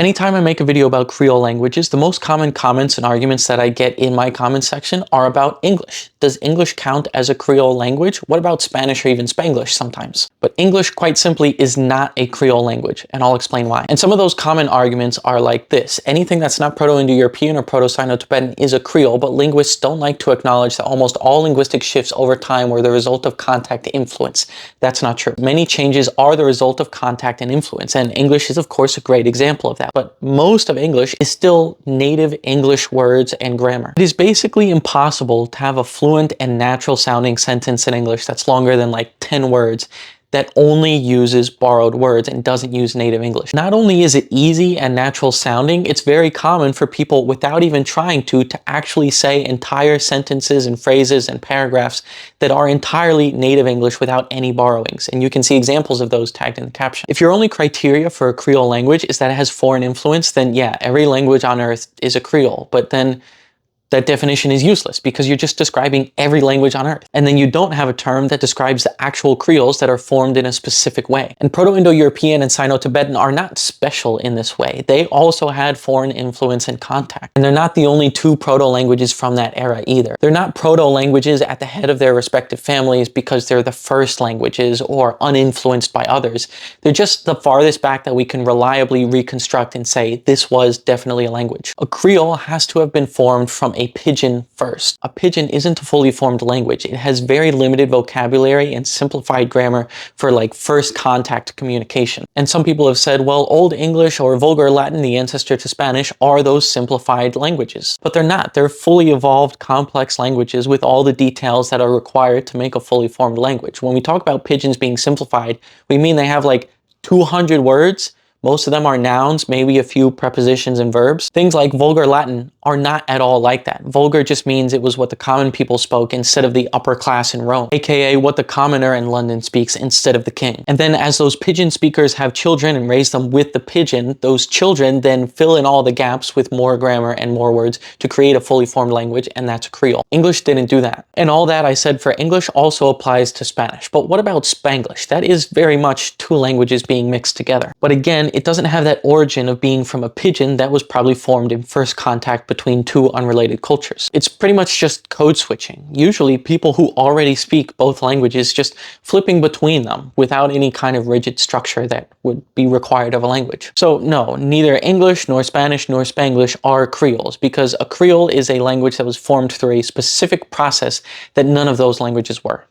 Anytime I make a video about Creole languages, the most common comments and arguments that I get in my comment section are about English. Does English count as a Creole language? What about Spanish or even Spanglish sometimes? But English, quite simply, is not a Creole language, and I'll explain why. And some of those common arguments are like this. Anything that's not Proto-Indo-European or Proto-Sino-Tibetan is a Creole, but linguists don't like to acknowledge that almost all linguistic shifts over time were the result of contact influence. That's not true. Many changes are the result of contact and influence, and English is, of course, a great example of that. But most of English is still native English words and grammar. It is basically impossible to have a fluent and natural sounding sentence in English that's longer than like 10 words that only uses borrowed words and doesn't use native English. Not only is it easy and natural sounding, it's very common for people without even trying to actually say entire sentences and phrases and paragraphs that are entirely native English without any borrowings. And you can see examples of those tagged in the caption. If your only criteria for a Creole language is that it has foreign influence, then yeah, every language on earth is a Creole. But then that definition is useless because you're just describing every language on earth. And then you don't have a term that describes the actual Creoles that are formed in a specific way. And Proto-Indo-European and Sino-Tibetan are not special in this way. They also had foreign influence and contact. And they're not the only two proto-languages from that era either. They're not proto-languages at the head of their respective families because they're the first languages or uninfluenced by others. They're just the farthest back that we can reliably reconstruct and say this was definitely a language. A Creole has to have been formed from a pidgin first. A pidgin isn't a fully formed language. It has very limited vocabulary and simplified grammar for like first contact communication. And some people have said, well, Old English or Vulgar Latin, the ancestor to Spanish, are those simplified languages. But they're not. They're fully evolved, complex languages with all the details that are required to make a fully formed language. When we talk about pidgins being simplified, we mean they have like 200 words. Most of them are nouns, maybe a few prepositions and verbs. Things like Vulgar Latin are not at all like that. Vulgar just means it was what the common people spoke instead of the upper class in Rome, aka what the commoner in London speaks instead of the king. And then as those pidgin speakers have children and raise them with the pidgin, those children then fill in all the gaps with more grammar and more words to create a fully formed language, and that's Creole. English didn't do that. And all that I said for English also applies to Spanish. But what about Spanglish? That is very much two languages being mixed together. But again, it doesn't have that origin of being from a pidgin that was probably formed in first contact between two unrelated cultures. It's pretty much just code switching. Usually people who already speak both languages just flipping between them without any kind of rigid structure that would be required of a language. So no, neither English nor Spanish nor Spanglish are Creoles, because a Creole is a language that was formed through a specific process that none of those languages were.